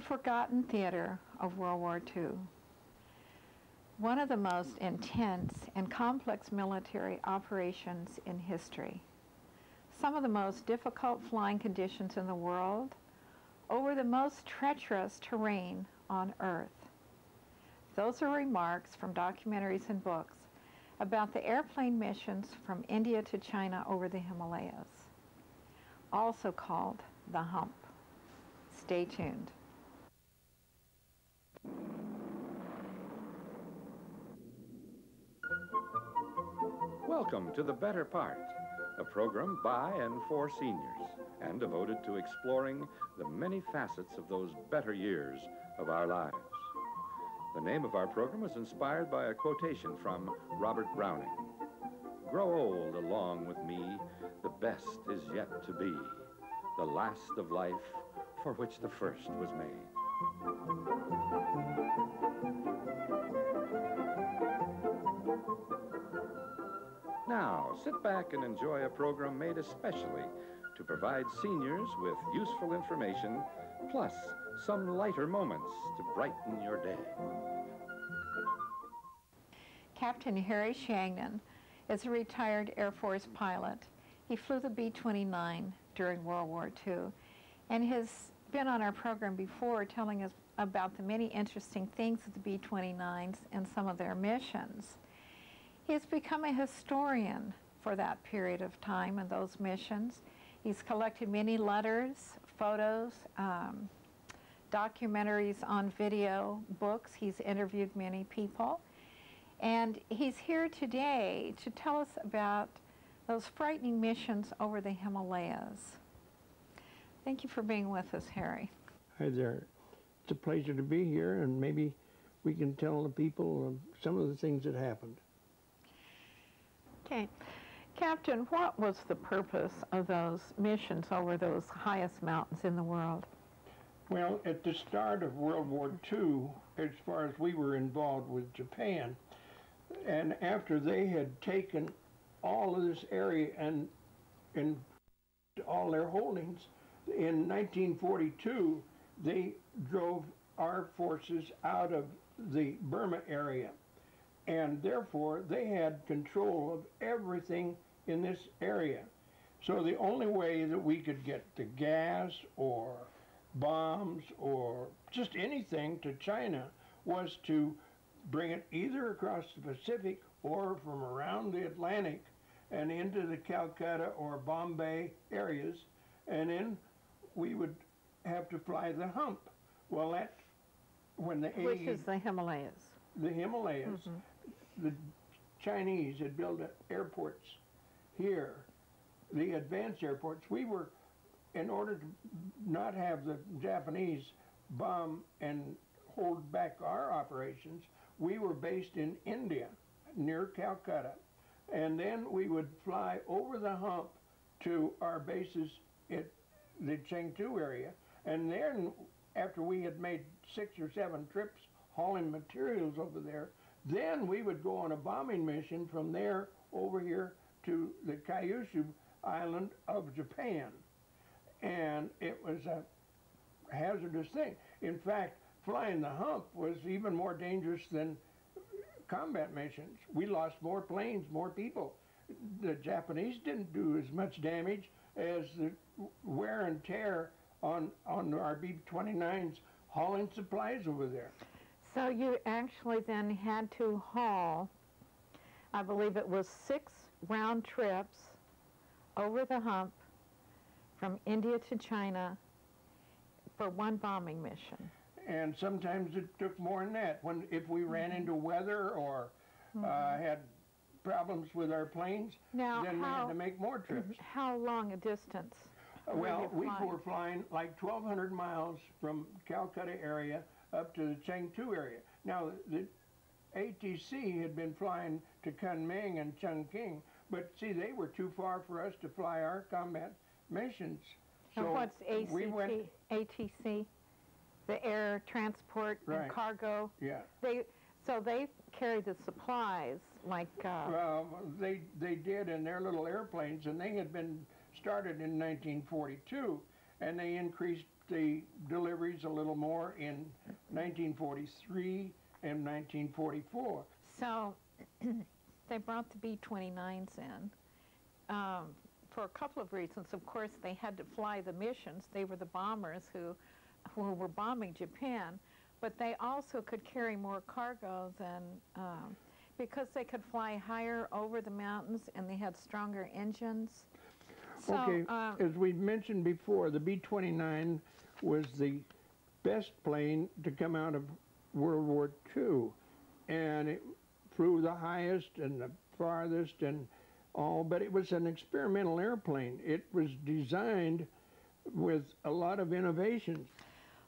forgotten theater of World War II. One of the most intense and complex military operations in history. Some of the most difficult flying conditions in the world over the most treacherous terrain on Earth. Those are remarks from documentaries and books about the airplane missions from India to China over the Himalayas, also called the Hump. Stay tuned. Welcome to The Better Part, a program by and for seniors and devoted to exploring the many facets of those better years of our lives. The name of our program was inspired by a quotation from Robert Browning. "Grow old along with me, the best is yet to be, the last of life for which the first was made." Now, sit back and enjoy a program made especially to provide seniors with useful information, plus some lighter moments to brighten your day. Captain Harry Shangnon is a retired Air Force pilot. He flew the B-29 during World War II and has been on our program before telling us about the many interesting things of the B-29s and some of their missions. He has become a historian for that period of time and those missions. He's collected many letters, photos, documentaries on video, books. He's interviewed many people. And he's here today to tell us about those frightening missions over the Himalayas. Thank you for being with us, Harry. Hi there. It's a pleasure to be here, and maybe we can tell the people some of the things that happened. Okay. Captain, what was the purpose of those missions over those highest mountains in the world? Well, at the start of World War II, as far as we were involved with Japan, and after they had taken all of this area and all their holdings, in 1942, they drove our forces out of the Burma area. And therefore, they had control of everything in this area. So the only way that we could get the gas or bombs or just anything to China was to bring it either across the Pacific or from around the Atlantic and into the Calcutta or Bombay areas, and then we would have to fly the hump. Well, that, when the Which is the Himalayas. The Himalayas. Mm-hmm. The Chinese had built airports here, the advanced airports. We were, in order to not have the Japanese bomb and hold back our operations, we were based in India, near Calcutta. And then we would fly over the hump to our bases at the Chengdu area. And then, after we had made 6 or 7 trips hauling materials over there, then we would go on a bombing mission from there over here to the Kyushu island of Japan. And it was a hazardous thing. In fact, flying the hump was even more dangerous than combat missions. We lost more planes, more people. The Japanese didn't do as much damage as the wear and tear on our B-29s hauling supplies over there. So you actually then had to haul, I believe it was 6 round trips over the hump from India to China for one bombing mission. And sometimes it took more than that. If we ran into weather or had problems with our planes, then we had to make more trips. How long a distance? Well, we were flying like 1,200 miles from Calcutta area up to the Chengdu area. Now, the ATC had been flying to Kunming and Chongqing, but see, they were too far for us to fly our combat missions. And so what's ATC? The air transport and cargo? Yeah. So they carried the supplies like... Well, they did in their little airplanes, and they had been started in 1942, and they increased the deliveries a little more in 1943 and 1944. So they brought the B-29s in for a couple of reasons. Of course, they had to fly the missions. They were the bombers who were bombing Japan, but they also could carry more cargo than, because they could fly higher over the mountains and they had stronger engines. So, Okay, as we mentioned before, the B-29 was the best plane to come out of World War II, and it flew the highest and the farthest and all, but it was an experimental airplane. It was designed with a lot of innovations.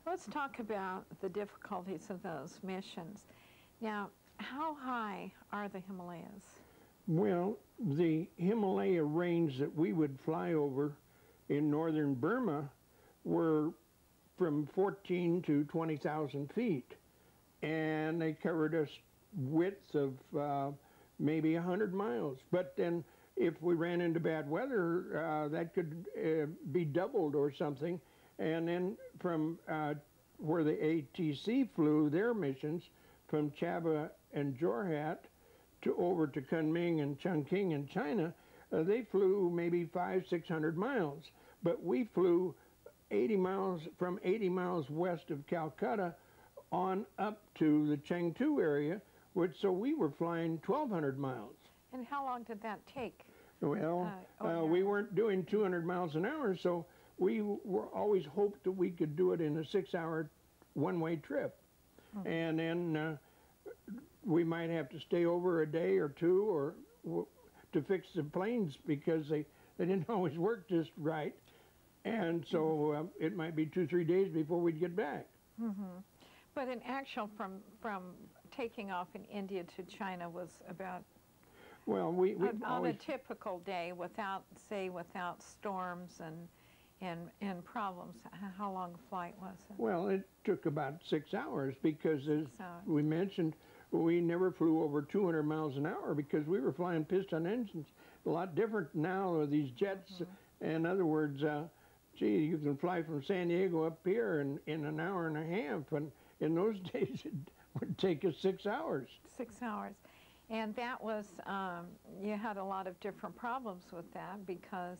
let's talk about the difficulties of those missions. Now, how high are the Himalayas? Well, the Himalaya range that we would fly over in northern Burma were from 14 to 20,000 feet, and they covered a width of maybe 100 miles. But then if we ran into bad weather, that could be doubled or something. And then from where the ATC flew their missions, from Chaba and Jorhat to over to Kunming and Chongqing in China, they flew maybe 500-600 miles. But we flew 80 miles, from 80 miles west of Calcutta on up to the Chengdu area, so we were flying 1,200 miles. And how long did that take? Well, we weren't doing 200 miles an hour, so we were always hoped that we could do it in a 6-hour one-way trip. Mm-hmm. And then we might have to stay over a day or two or to fix the planes, because they didn't always work just right. And so it might be 2-3 days before we'd get back. Mm-hmm. But in actual, from taking off in India to China was about, well, we on always, a typical day, without storms and problems, how long a flight was it? Well, it took about 6 hours, because as we mentioned, we never flew over 200 miles an hour because we were flying piston engines. A lot different now are these jets. Mm-hmm. In other words, gee, you can fly from San Diego up here in an hour and a half, and in those days it would take us 6 hours. 6 hours. And that was, you had a lot of different problems with that, because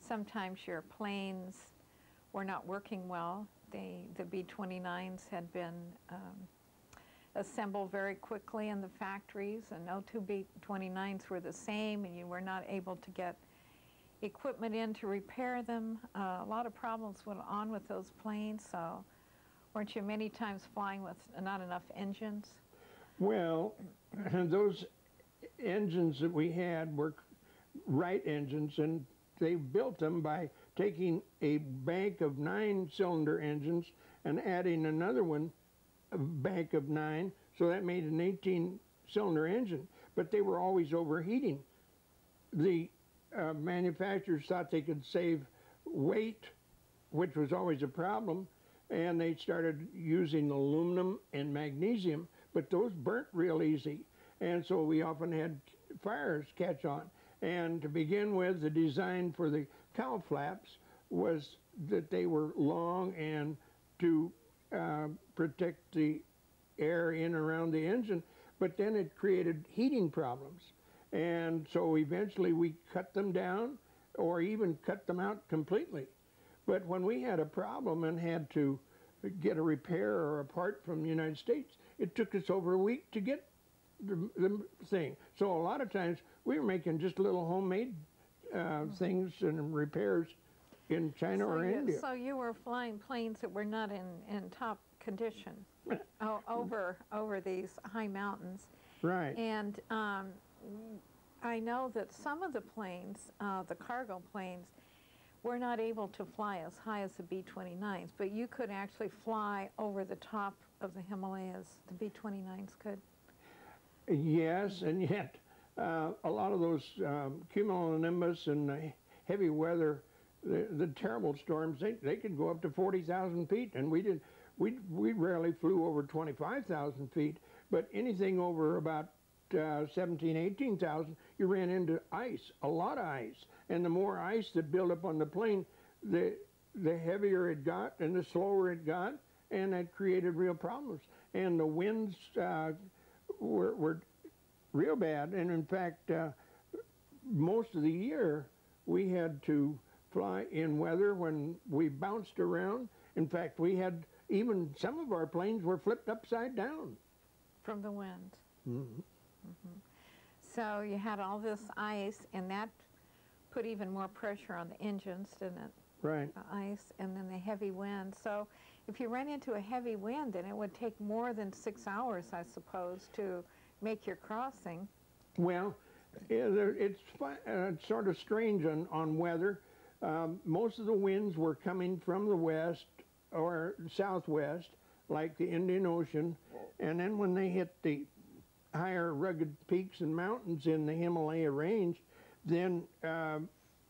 sometimes your planes were not working well. The B-29s had been assembled very quickly in the factories, and no two B-29s were the same, and you were not able to get equipment in to repair them. A lot of problems went on with those planes, so weren't you many times flying with not enough engines? Well, those engines that we had were Wright engines, and they built them by taking a bank of 9-cylinder engines and adding another one, a bank of 9, so that made an 18-cylinder engine. But they were always overheating. The manufacturers thought they could save weight, which was always a problem, and they started using aluminum and magnesium, but those burnt real easy, and so we often had fires catch on. And to begin with, the design for the cowl flaps was that they were long and to protect the air in and around the engine, but then it created heating problems. And so eventually we cut them down or even cut them out completely. But when we had a problem and had to get a repair or a part from the United States, it took us over a week to get the thing. So a lot of times we were making just little homemade things and repairs in China or India. So you were flying planes that were not in top condition over these high mountains. Right. And I know that some of the planes, the cargo planes, were not able to fly as high as the B-29s, but you could actually fly over the top of the Himalayas. The B-29s could. Yes, and yet a lot of those cumulonimbus and heavy weather, the terrible storms, they could go up to 40,000 feet, and we rarely flew over 25,000 feet, but anything over about 17,000, 18,000, you ran into ice, a lot of ice. And the more ice that built up on the plane, the the heavier it got and the slower it got, and that created real problems. And the winds were real bad, and in fact, most of the year we had to fly in weather when we bounced around. In fact, we had even some of our planes were flipped upside down. From the wind. Mm-hmm. Mm-hmm. So you had all this ice, and that put even more pressure on the engines, didn't it? Right. The ice, and then the heavy wind. So if you ran into a heavy wind, then it would take more than 6 hours, I suppose, to make your crossing. Well, it's sort of strange on weather. Most of the winds were coming from the west or southwest, like the Indian Ocean, and then when they hit the higher rugged peaks and mountains in the Himalaya range, then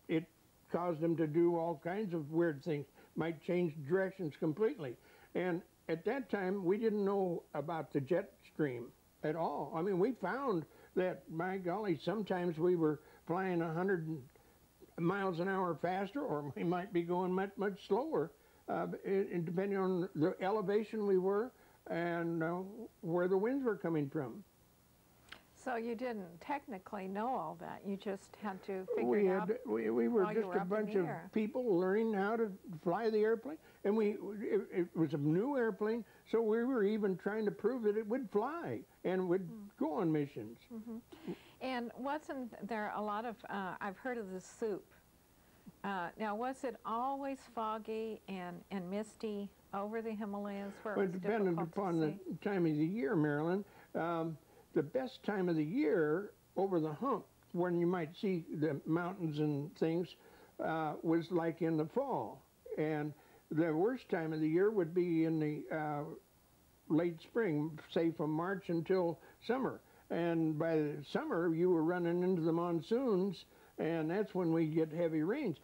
it caused them to do all kinds of weird things, might change directions completely. And at that time, we didn't know about the jet stream at all. I mean, we found that, my golly, sometimes we were flying 100 miles an hour faster, or we might be going much, much slower, depending on the elevation we were and where the winds were coming from. So you didn't technically know all that. You just had to figure it out. We were just a bunch of people learning how to fly the airplane, and it was a new airplane, so we were even trying to prove that it would fly and would go on missions. Mm-hmm. And wasn't there a lot of, I've heard of the soup. Now, was it always foggy and misty over the Himalayas? Where Well, it depended upon the time of the year, Marilyn. The best time of the year over the hump, when you might see the mountains and things, was like in the fall. And the worst time of the year would be in the late spring, say from March until summer. And by the summer, you were running into the monsoons, and that's when we get heavy rains.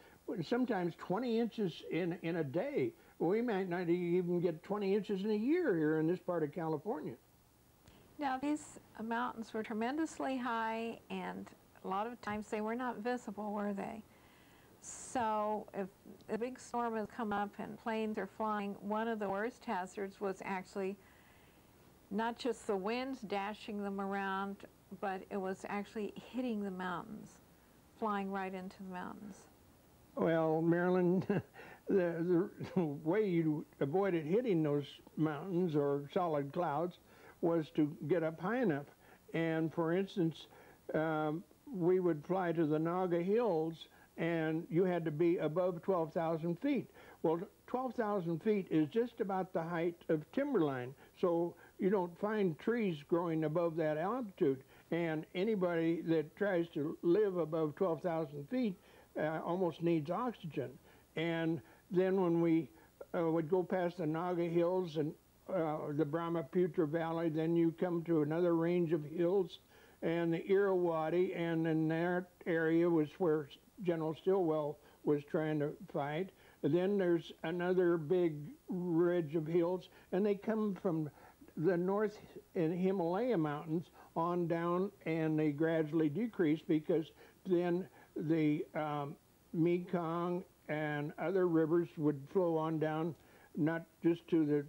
Sometimes 20 inches in a day. We might not even get 20 inches in a year here in this part of California. Now, these mountains were tremendously high, and a lot of times they were not visible, were they? So if a big storm has come up and planes are flying, one of the worst hazards was actually not just the winds dashing them around, but it was actually hitting the mountains, flying right into the mountains. Well, Marilyn, the way you avoided hitting those mountains or solid clouds was to get up high enough. And for instance, we would fly to the Naga Hills, and you had to be above 12,000 feet. Well, 12,000 feet is just about the height of timberline, so you don't find trees growing above that altitude. And anybody that tries to live above 12,000 feet almost needs oxygen. And then when we would go past the Naga Hills and the Brahmaputra Valley, then you come to another range of hills, and the Irrawaddy, and in that area was where General Stilwell was trying to fight. Then there's another big ridge of hills, and they come from the north in Himalaya mountains on down, and they gradually decrease because then the Mekong and other rivers would flow on down, not just to the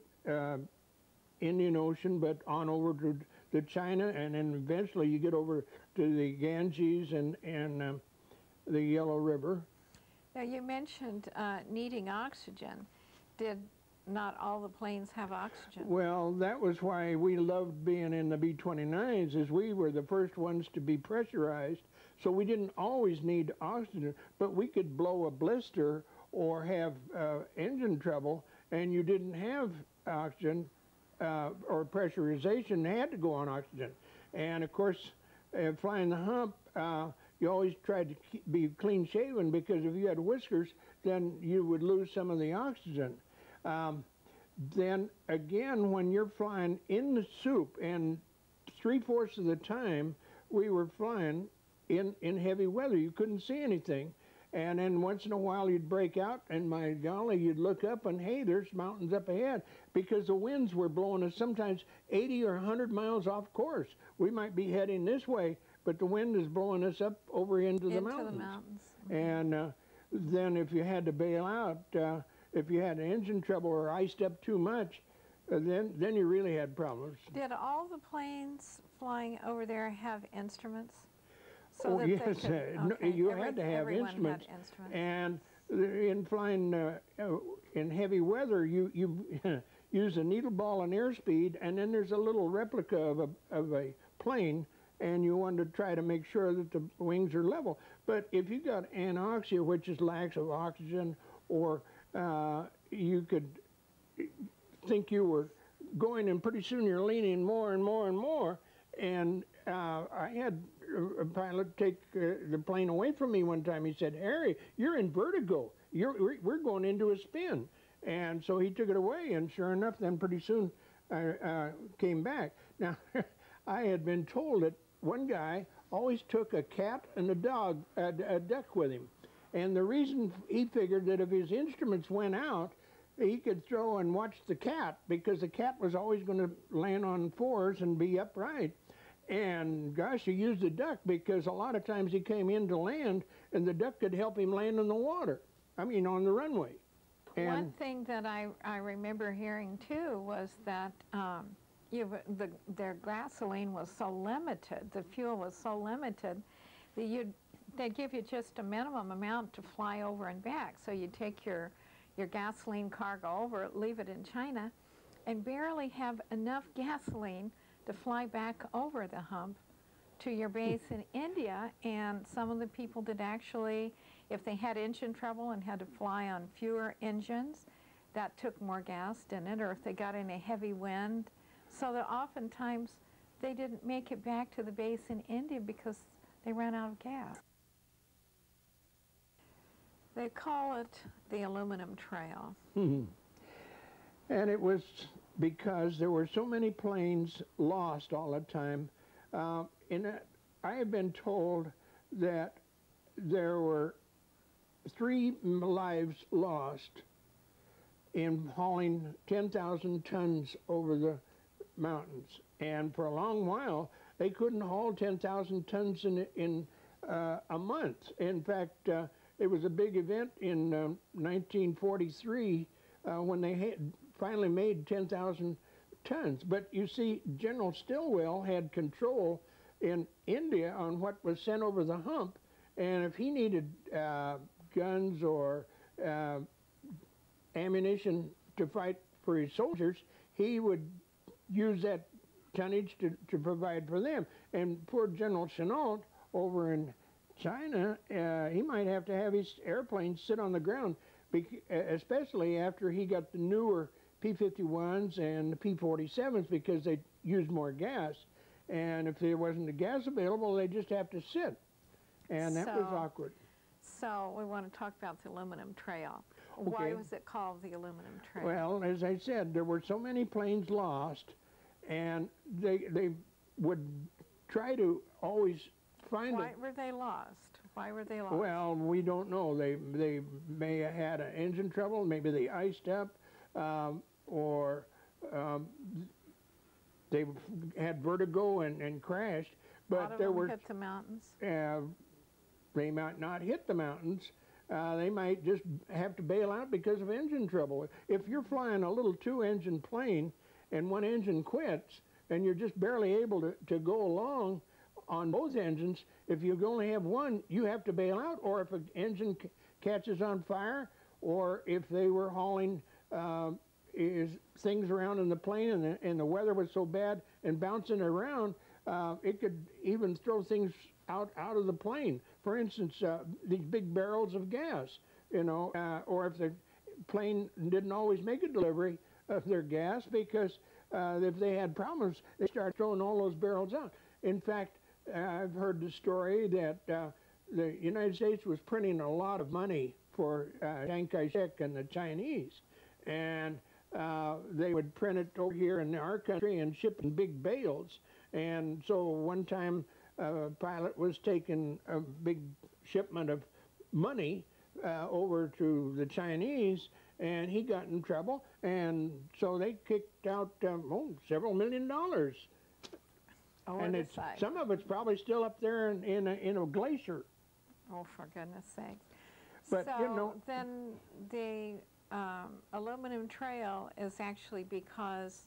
Indian Ocean, but on over to China, and then eventually you get over to the Ganges and the Yellow River. Now, you mentioned needing oxygen. Did not all the planes have oxygen? Well, that was why we loved being in the B-29s, is we were the first ones to be pressurized, so we didn't always need oxygen, but we could blow a blister or have engine trouble, and you didn't have oxygen or pressurization, had to go on oxygen. And of course, flying the hump, you always tried to be clean shaven, because if you had whiskers, then you would lose some of the oxygen. Then again, when you're flying in the soup, and 3/4 of the time we were flying in heavy weather, you couldn't see anything. And then once in a while you'd break out, and my golly, you'd look up and hey, there's mountains up ahead, because the winds were blowing us sometimes 80 or 100 miles off course. We might be heading this way, but the wind is blowing us up over into the mountains. Mm-hmm. And then if you had to bail out, if you had engine trouble or iced up too much, then you really had problems. Did all the planes flying over there have instruments? So that yes, you had to have instruments. Had instruments. And in flying in heavy weather, you use a needle ball and airspeed, and then there's a little replica of a plane, and you want to try to make sure that the wings are level. But if you got anoxia, which is lack of oxygen, or you could think you were going, and pretty soon you're leaning more and more and more. And I had a pilot take the plane away from me one time. He said, "Harry, you're in vertigo. We're going into a spin." And so he took it away, and sure enough, then pretty soon I came back. Now, I had been told that one guy always took a cat and a duck with him. And the reason, he figured that if his instruments went out, he could throw and watch the cat, because the cat was always going to land on fours and be upright. And gosh, he used the duck because a lot of times he came in to land, and the duck could help him land in the water. I mean, on the runway. And one thing that I remember hearing too was that their gasoline was so limited, the fuel was so limited, that they'd give you just a minimum amount to fly over and back. So you'd take your gasoline cargo over, leave it in China, and barely have enough gasoline to fly back over the hump to your base in India. And some of the people did actually, if they had engine trouble and had to fly on fewer engines, that took more gas, didn't it? Or if they got in a heavy wind, so that oftentimes they didn't make it back to the base in India because they ran out of gas. They call it the aluminum trail. And it was because there were so many planes lost all the time. I have been told that there were 3 lives lost in hauling 10,000 tons over the mountains. And for a long while, they couldn't haul 10,000 tons in a month. In fact, it was a big event in 1943 when they finally made 10,000 tons. But you see, General Stilwell had control in India on what was sent over the hump, and if he needed guns or ammunition to fight for his soldiers, he would use that tonnage to provide for them. And poor General Chennault over in China, he might have to have his airplanes sit on the ground, especially after he got the newer P-51s and the P-47s, because they used more gas. And if there wasn't the gas available, they just have to sit. And that was awkward. So we want to talk about the aluminum trail. Okay. Why was it called the aluminum trail? Well, as I said, there were so many planes lost, and they would try to always find Why were they lost? Why were they lost? Well, we don't know. They may have had an engine trouble. Maybe they iced up, or they had vertigo and crashed. But a lot of them hit the mountains. They might not hit the mountains. They might just have to bail out because of engine trouble. If you're flying a little 2-engine plane and one engine quits and you're just barely able to go along on both engines, if you only have one, you have to bail out. Or if an engine catches on fire, or if they were hauling things around in the plane and the weather was so bad and bouncing around, it could even throw things out of the plane. For instance, these big barrels of gas, or if the plane didn't always make a delivery of their gas, because if they had problems, they start throwing all those barrels out. In fact, I've heard the story that the United States was printing a lot of money for Chiang Kai-shek and the Chinese, and they would print it over here in our country and ship in big bales. And so one time a pilot was taking a big shipment of money over to the Chinese, and he got in trouble, and so they kicked out several $1 million. And some of it's probably still up there in a glacier. Oh, for goodness sakes. But, so then aluminum trail is actually because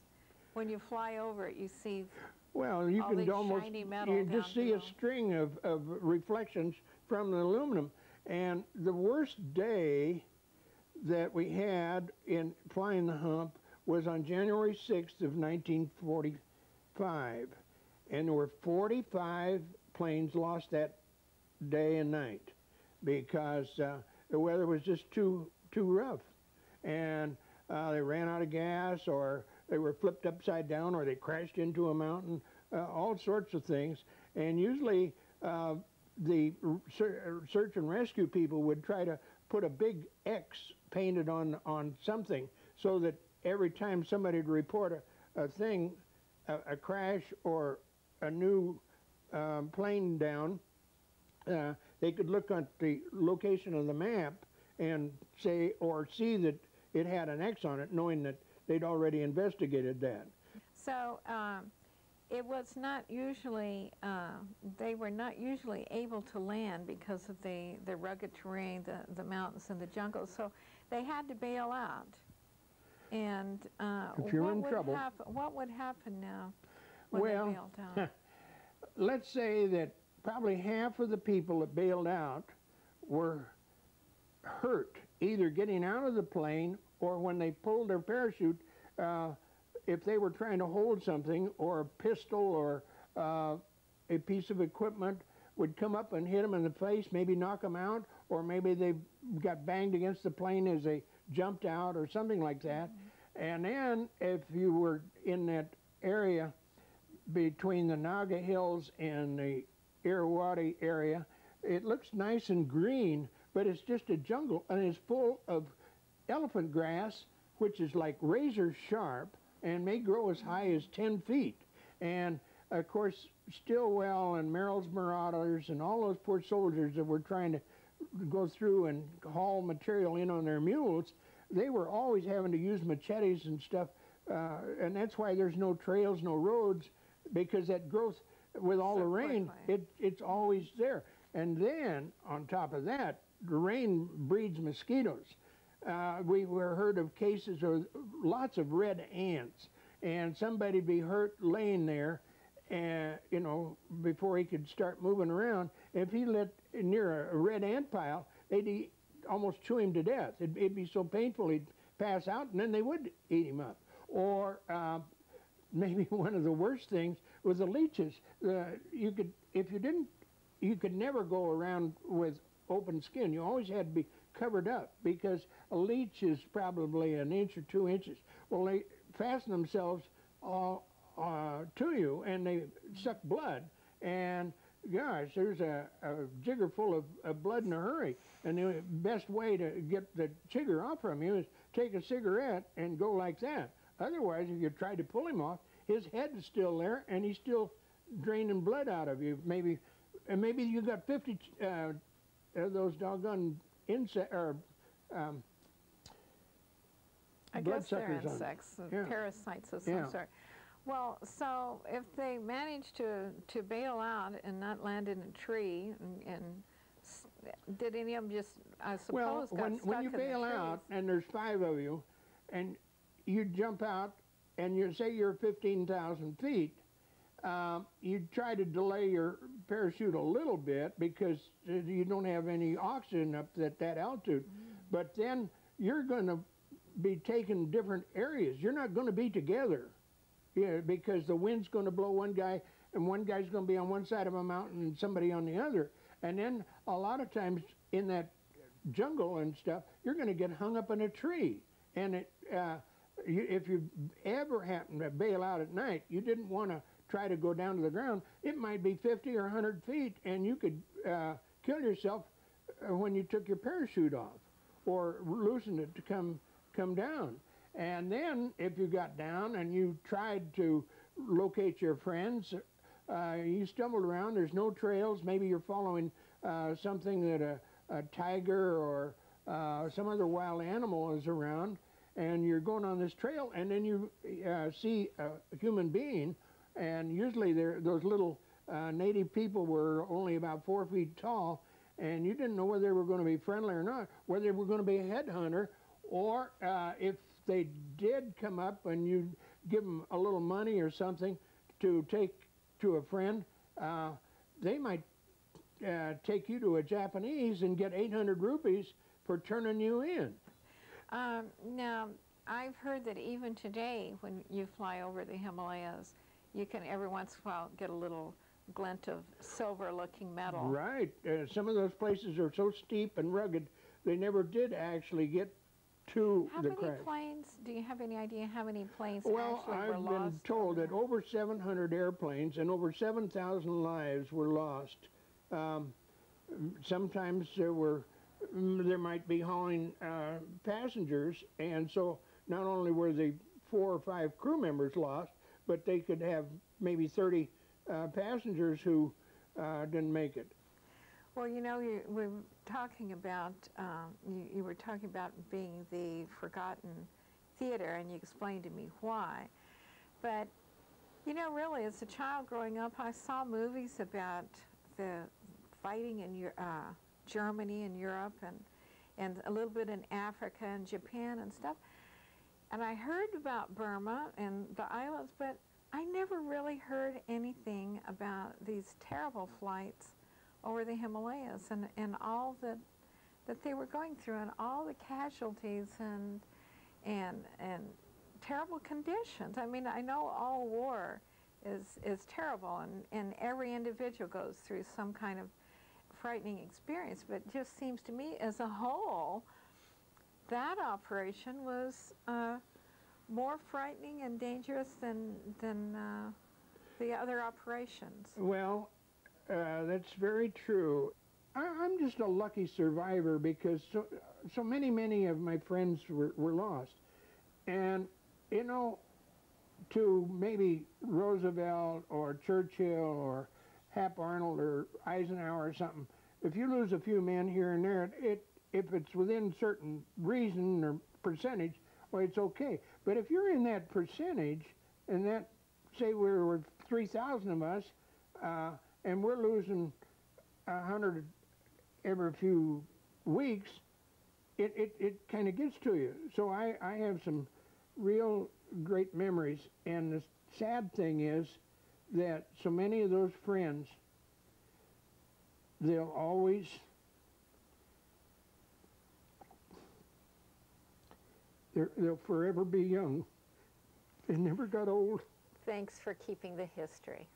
when you fly over it, you see well, you all can these almost, shiny metal you down just see below. a string of reflections from the aluminum. And the worst day that we had in Flying the Hump was on January 6th of 1945. And there were 45 planes lost that day and night because the weather was just too rough. And they ran out of gas, or they were flipped upside down, or they crashed into a mountain, all sorts of things. And usually the search and rescue people would try to put a big X painted on something so that every time somebody would report a thing, a crash or a new plane down, they could look at the location of the map and say, or see that it had an X on it, knowing that they'd already investigated that. So it was not usually, they were not usually able to land because of the rugged terrain, the mountains and the jungle, so they had to bail out. And if you're in trouble, what would happen now when well, they bailed out? let's say that probably half of the people that bailed out were hurt, either getting out of the plane or when they pulled their parachute, if they were trying to hold something, or a pistol or a piece of equipment would come up and hit them in the face, maybe knock them out, or maybe they got banged against the plane as they jumped out or something like that. And then if you were in that area between the Naga Hills and the Irrawaddy area, it looks nice and green, but it's just a jungle, and it's full of elephant grass, which is like razor sharp and may grow as high as 10 feet. And of course, Stillwell and Merrill's Marauders and all those poor soldiers that were trying to go through and haul material in on their mules, they were always having to use machetes and stuff, and that's why there's no trails, no roads, because that growth, with all the rain, it's always there. And then, on top of that, the rain breeds mosquitoes. We were heard of cases of lots of red ants, and somebody'd be hurt laying there, you know, before he could start moving around. If he lit near a red ant pile, they'd almost chew him to death. It'd be so painful he'd pass out, and then they would eat him up. Or maybe one of the worst things was the leeches. You could never go around with open skin. You always had to be covered up, because a leech is probably an inch or 2 inches. Well, they fasten themselves to you, and they suck blood, and gosh, there's a jigger full of blood in a hurry. And the best way to get the jigger off from you is take a cigarette and go like that. Otherwise, if you try to pull him off, his head is still there, and he's still draining blood out of you. Maybe you got 50 those doggone insect or I guess they're insects, parasites of some sort. Well, so if they manage to bail out and not land in a tree, and did any of them just, I suppose, got stuck when you in the bail trees? out and there's 5 of you, and you jump out, and you say you're 15,000 feet, you try to delay your parachute a little bit because you don't have any oxygen up at that altitude. But then you're going to be taking different areas. You're not going to be together, because the wind's going to blow one guy, and one guy's going to be on one side of a mountain and somebody on the other. And then a lot of times in that jungle and stuff, you're going to get hung up in a tree. And if you ever happen to bail out at night, you didn't want to try to go down to the ground. It might be 50 or 100 feet, and you could kill yourself when you took your parachute off or loosened it to come down. And then if you got down and you tried to locate your friends, you stumbled around, there's no trails, maybe you're following something that a tiger or some other wild animal is around, and you're going on this trail, and then you see a human being, and usually those little native people were only about 4 feet tall, and you didn't know whether they were going to be friendly or not, whether they were going to be a headhunter, Or if they did come up and you give them a little money or something to take to a friend, they might take you to a Japanese and get 800 rupees for turning you in. Now, I've heard that even today, when you fly over the Himalayas, you can every once in a while get a little glint of silver-looking metal. Right. Some of those places are so steep and rugged, they never did actually get to the crash. How many planes, do you have any idea how many planes Well, actually were lost? I've been told that over 700 airplanes and over 7,000 lives were lost. Sometimes there might be hauling passengers, and so not only were the 4 or 5 crew members lost, but they could have maybe 30 passengers who didn't make it. Well, you know, you were talking about you were talking about being the forgotten theater, and you explained to me why. But you know, really, as a child growing up, I saw movies about the fighting in Germany and Europe, and a little bit in Africa and Japan and stuff. And I heard about Burma and the islands, but I never really heard anything about these terrible flights over the Himalayas and all that they were going through, and all the casualties and terrible conditions. I mean, I know all war is terrible, and every individual goes through some kind of frightening experience, but it just seems to me as a whole that operation was more frightening and dangerous than the other operations. Well, that's very true. I'm just a lucky survivor because so many of my friends were lost. And, you know, to maybe Roosevelt or Churchill or Hap Arnold or Eisenhower or something, if you lose a few men here and there, if it's within certain reason or percentage, well, it's okay. But if you're in that percentage, and that, say we were 3,000 of us, and we're losing 100 every few weeks, it kind of gets to you. So I have some real great memories, and the sad thing is that so many of those friends, they'll forever be young. They never got old. Thanks for keeping the history.